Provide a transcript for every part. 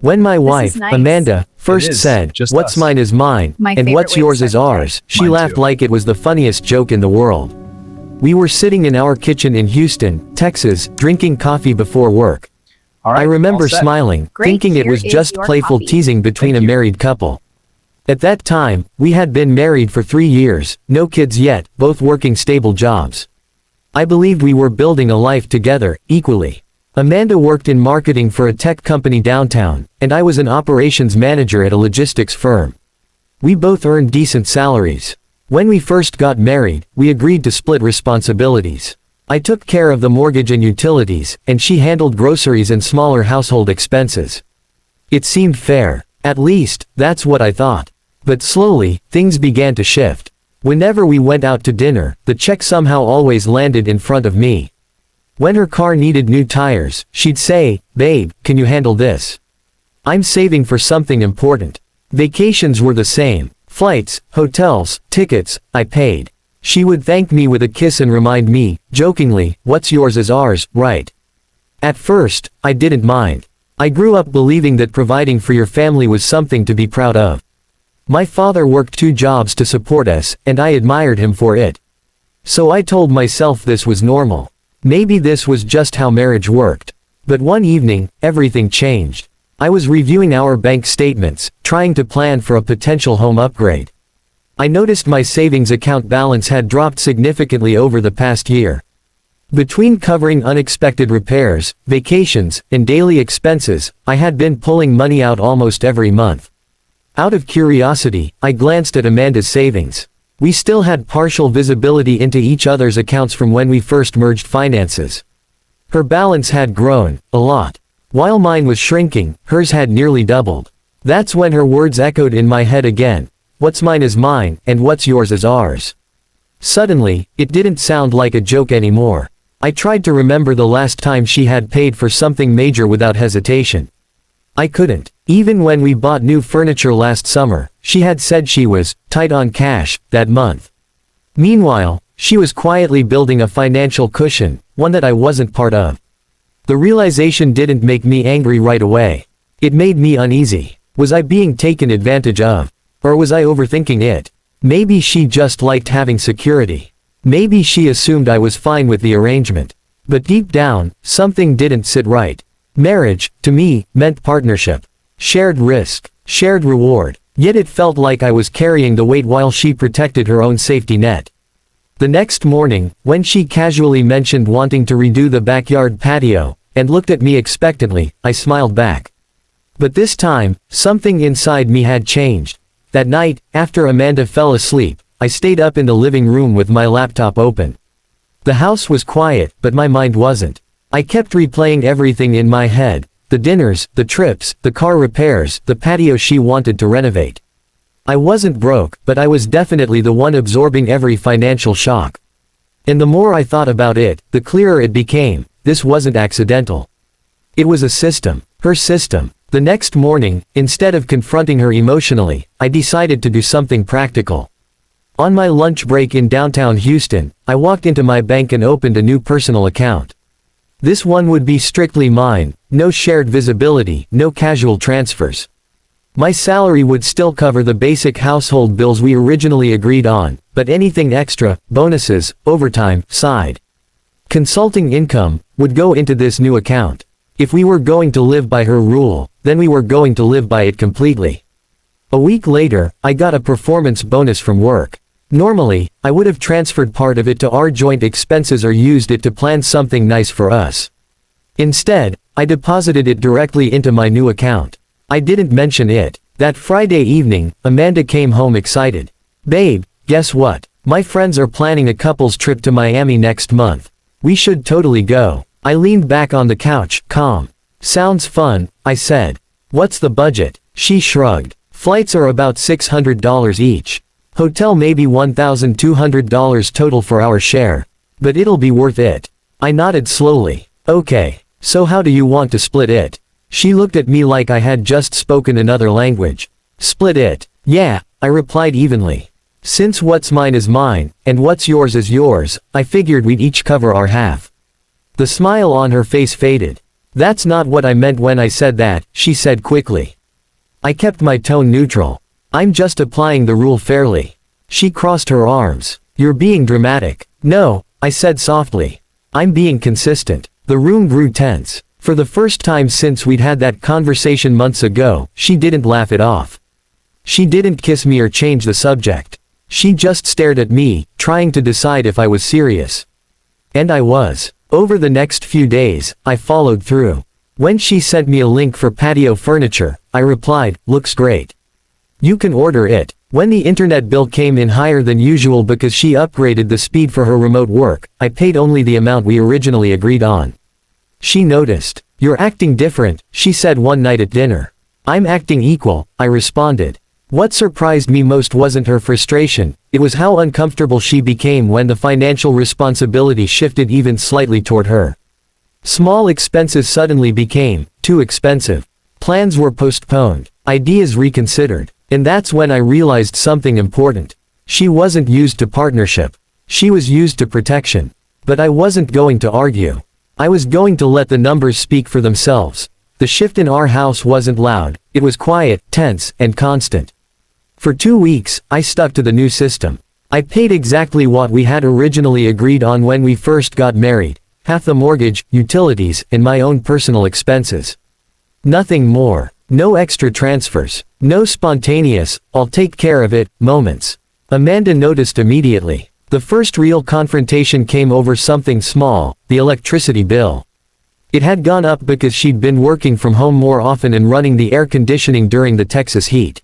When my This wife, is nice. Amanda, first is, said, just "What's us." mine is mine, My and favorite what's way to yours start is the day. ours," she Mine laughed too. like it was the funniest joke in the world. We were sitting in our kitchen in Houston, Texas, drinking coffee before work. All right, I remember all set. smiling, Great, thinking it here was is just your playful coffee. teasing between Thank a you. married couple. At that time, we had been married for 3 years, no kids yet, both working stable jobs. I believed we were building a life together, equally. Amanda worked in marketing for a tech company downtown, and I was an operations manager at a logistics firm. We both earned decent salaries. When we first got married, we agreed to split responsibilities. I took care of the mortgage and utilities, and she handled groceries and smaller household expenses. It seemed fair. At least, that's what I thought. But slowly, things began to shift. Whenever we went out to dinner, the check somehow always landed in front of me. When her car needed new tires, she'd say, "Babe, can you handle this? I'm saving for something important." Vacations were the same. Flights, hotels, tickets, I paid. She would thank me with a kiss and remind me, jokingly, "What's yours is ours, right?" At first, I didn't mind. I grew up believing that providing for your family was something to be proud of. My father worked 2 jobs to support us, and I admired him for it. So I told myself this was normal. Maybe this was just how marriage worked. But one evening, everything changed. I was reviewing our bank statements, trying to plan for a potential home upgrade. I noticed my savings account balance had dropped significantly over the past year. Between covering unexpected repairs, vacations, and daily expenses, I had been pulling money out almost every month. Out of curiosity, I glanced at Amanda's savings. We still had partial visibility into each other's accounts from when we first merged finances. Her balance had grown, a lot. While mine was shrinking, hers had nearly doubled. That's when her words echoed in my head again. "What's mine is mine, and what's yours is ours." Suddenly, it didn't sound like a joke anymore. I tried to remember the last time she had paid for something major without hesitation. I couldn't. Even when we bought new furniture last summer, she had said she was tight on cash that month. Meanwhile, she was quietly building a financial cushion, one that I wasn't part of. The realization didn't make me angry right away. It made me uneasy. Was I being taken advantage of? Or was I overthinking it? Maybe she just liked having security. Maybe she assumed I was fine with the arrangement. But deep down, something didn't sit right. Marriage, to me, meant partnership. Shared risk, shared reward. Yet it felt like I was carrying the weight while she protected her own safety net. The next morning, when she casually mentioned wanting to redo the backyard patio, and looked at me expectantly, I smiled back. But this time, something inside me had changed. That night, after Amanda fell asleep, I stayed up in the living room with my laptop open. The house was quiet, but my mind wasn't. I kept replaying everything in my head. The dinners, the trips, the car repairs, the patio she wanted to renovate. I wasn't broke, but I was definitely the one absorbing every financial shock. And the more I thought about it, the clearer it became. This wasn't accidental. It was a system. Her system. The next morning, instead of confronting her emotionally, I decided to do something practical. On my lunch break in downtown Houston, I walked into my bank and opened a new personal account. This one would be strictly mine, no shared visibility, no casual transfers. My salary would still cover the basic household bills we originally agreed on, but anything extra, bonuses, overtime, side consulting income, would go into this new account. If we were going to live by her rule, then we were going to live by it completely. A week later, I got a performance bonus from work. Normally, I would have transferred part of it to our joint expenses or used it to plan something nice for us. Instead, I deposited it directly into my new account. I didn't mention it. That Friday evening, Amanda came home excited. "Babe, guess what? My friends are planning a couple's trip to Miami next month. We should totally go." I leaned back on the couch, calm. "Sounds fun," I said. "What's the budget?" She shrugged. "Flights are about $600 each. Hotel maybe $1,200 total for our share. But it'll be worth it." I nodded slowly. "Okay, so how do you want to split it?" She looked at me like I had just spoken another language. "Split it." "Yeah," I replied evenly. Since what's mine is mine, and what's yours is yours, I figured we'd each cover our half. The smile on her face faded. "That's not what I meant when I said that," she said quickly. I kept my tone neutral. "I'm just applying the rule fairly." She crossed her arms. "You're being dramatic." "No," I said softly. "I'm being consistent." The room grew tense. For the first time since we'd had that conversation months ago, she didn't laugh it off. She didn't kiss me or change the subject. She just stared at me, trying to decide if I was serious. And I was. Over the next few days, I followed through. When she sent me a link for patio furniture, I replied, "Looks great. You can order it." When the internet bill came in higher than usual because she upgraded the speed for her remote work, I paid only the amount we originally agreed on. She noticed. "You're acting different," she said one night at dinner. "I'm acting equal," I responded. What surprised me most wasn't her frustration, it was how uncomfortable she became when the financial responsibility shifted even slightly toward her. Small expenses suddenly became too expensive. Plans were postponed, ideas reconsidered, and that's when I realized something important. She wasn't used to partnership. She was used to protection. But I wasn't going to argue. I was going to let the numbers speak for themselves. The shift in our house wasn't loud, it was quiet, tense, and constant. For 2 weeks, I stuck to the new system. I paid exactly what we had originally agreed on when we first got married, half the mortgage, utilities, and my own personal expenses. Nothing more. No extra transfers. No spontaneous, "I'll take care of it," moments. Amanda noticed immediately. The first real confrontation came over something small, the electricity bill. It had gone up because she'd been working from home more often and running the air conditioning during the Texas heat.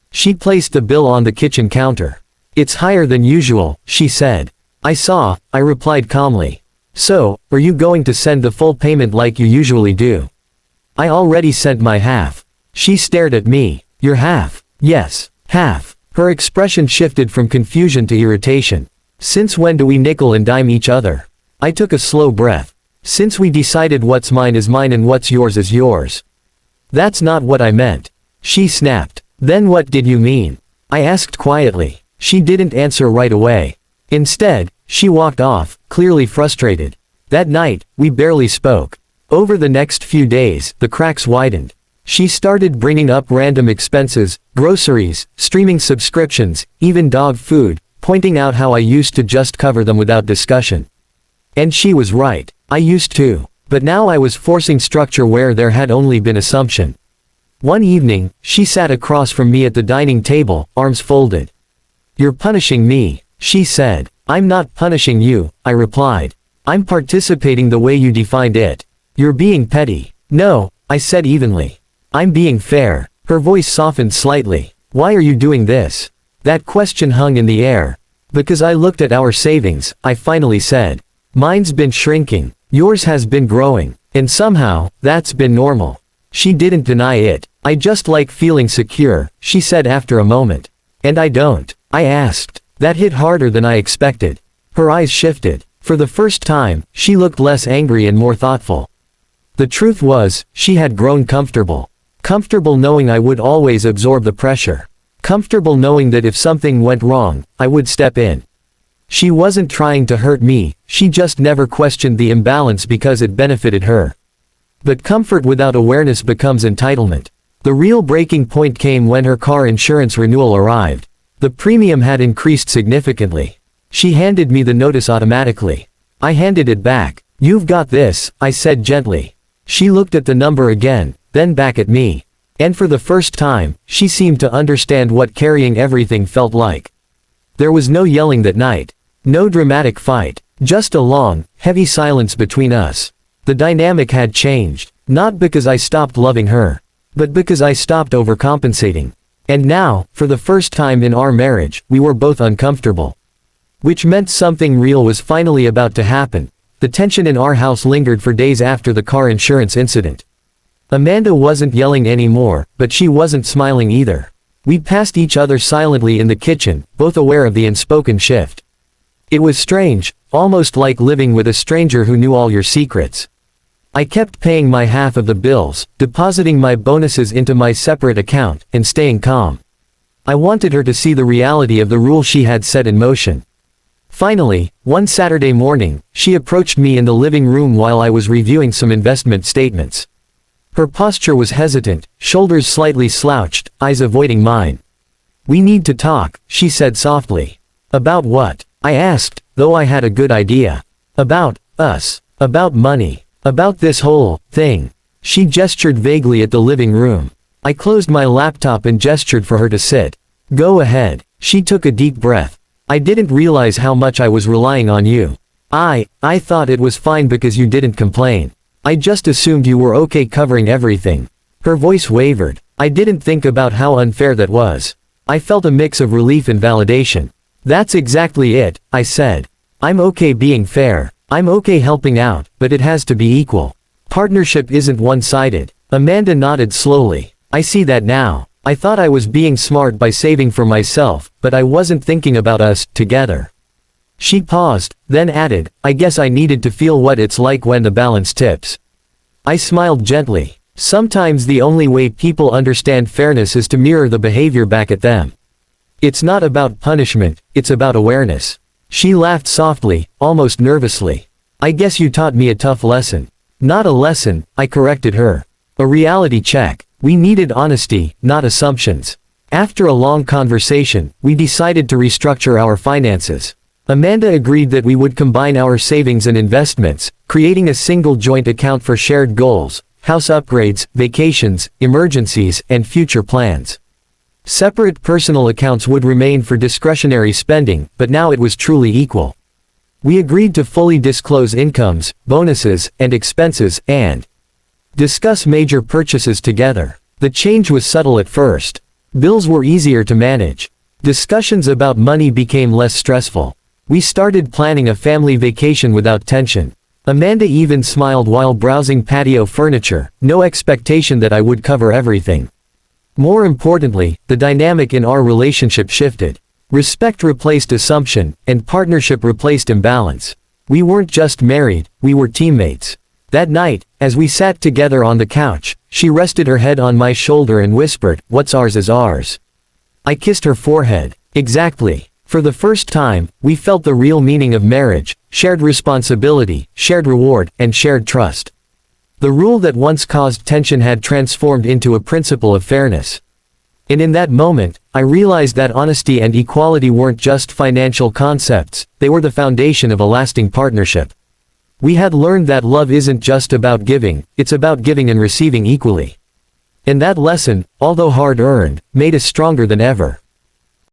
She placed the bill on the kitchen counter. "It's higher than usual," she said. "I saw," I replied calmly. "So, are you going to send the full payment like you usually do?" "I already sent my half." She stared at me. "Your half?" "Yes, half." Her expression shifted from confusion to irritation. "Since when do we nickel and dime each other?" I took a slow breath. "Since we decided what's mine is mine and what's yours is yours." "That's not what I meant." She snapped. "Then what did you mean?" I asked quietly. She didn't answer right away. Instead, she walked off, clearly frustrated. That night, we barely spoke. Over the next few days, the cracks widened. She started bringing up random expenses, groceries, streaming subscriptions, even dog food, pointing out how I used to just cover them without discussion. And she was right. I used to. But now I was forcing structure where there had only been assumption. One evening, she sat across from me at the dining table, arms folded. "You're punishing me," she said. "I'm not punishing you," I replied. "I'm participating the way you defined it." "You're being petty." "No," I said evenly. "I'm being fair." Her voice softened slightly. "Why are you doing this?" That question hung in the air. "Because I looked at our savings," I finally said. "Mine's been shrinking. Yours has been growing. And somehow, that's been normal." She didn't deny it. "I just like feeling secure," she said after a moment. "And I don't." I asked. That hit harder than I expected. Her eyes shifted. For the first time, she looked less angry and more thoughtful. The truth was, she had grown comfortable. Comfortable knowing I would always absorb the pressure. Comfortable knowing that if something went wrong, I would step in. She wasn't trying to hurt me, she just never questioned the imbalance because it benefited her. But comfort without awareness becomes entitlement. The real breaking point came when her car insurance renewal arrived. The premium had increased significantly. She handed me the notice automatically. I handed it back. "You've got this," I said gently. She looked at the number again, then back at me. And for the first time, she seemed to understand what carrying everything felt like. There was no yelling that night. No dramatic fight. Just a long, heavy silence between us. The dynamic had changed, not because I stopped loving her, but because I stopped overcompensating. And now, for the first time in our marriage, we were both uncomfortable. Which meant something real was finally about to happen. The tension in our house lingered for days after the car insurance incident. Amanda wasn't yelling anymore, but she wasn't smiling either. We passed each other silently in the kitchen, both aware of the unspoken shift. It was strange, almost like living with a stranger who knew all your secrets. I kept paying my half of the bills, depositing my bonuses into my separate account, and staying calm. I wanted her to see the reality of the rule she had set in motion. Finally, one Saturday morning, she approached me in the living room while I was reviewing some investment statements. Her posture was hesitant, shoulders slightly slouched, eyes avoiding mine. "We need to talk," she said softly. "About what?" I asked, though I had a good idea. "About us. About money. About this whole thing." She gestured vaguely at the living room. I closed my laptop and gestured for her to sit. "Go ahead." She took a deep breath. "I didn't realize how much I was relying on you. I thought it was fine because you didn't complain. I just assumed you were okay covering everything." Her voice wavered. I didn't think about how unfair that was. I felt a mix of relief and validation. "That's exactly it," I said. "I'm okay being fair. I'm okay helping out, but it has to be equal. Partnership isn't one-sided." Amanda nodded slowly. "I see that now. I thought I was being smart by saving for myself, but I wasn't thinking about us, together." She paused, then added, "I guess I needed to feel what it's like when the balance tips." I smiled gently. Sometimes the only way people understand fairness is to mirror the behavior back at them. It's not about punishment, it's about awareness. She laughed softly, almost nervously. "I guess you taught me a tough lesson." "Not a lesson," I corrected her. "A reality check. We needed honesty, not assumptions." After a long conversation, we decided to restructure our finances. Amanda agreed that we would combine our savings and investments, creating a single joint account for shared goals, house upgrades, vacations, emergencies, and future plans. Separate personal accounts would remain for discretionary spending, but now it was truly equal. We agreed to fully disclose incomes, bonuses, and expenses, and discuss major purchases together. The change was subtle at first. Bills were easier to manage. Discussions about money became less stressful. We started planning a family vacation without tension. Amanda even smiled while browsing patio furniture, no expectation that I would cover everything. More importantly, the dynamic in our relationship shifted. Respect replaced assumption, and partnership replaced imbalance. We weren't just married, we were teammates. That night, as we sat together on the couch, she rested her head on my shoulder and whispered, "What's ours is ours." I kissed her forehead. Exactly. For the first time, we felt the real meaning of marriage: shared responsibility, shared reward, and shared trust. The rule that once caused tension had transformed into a principle of fairness. And in that moment, I realized that honesty and equality weren't just financial concepts, they were the foundation of a lasting partnership. We had learned that love isn't just about giving, it's about giving and receiving equally. And that lesson, although hard-earned, made us stronger than ever.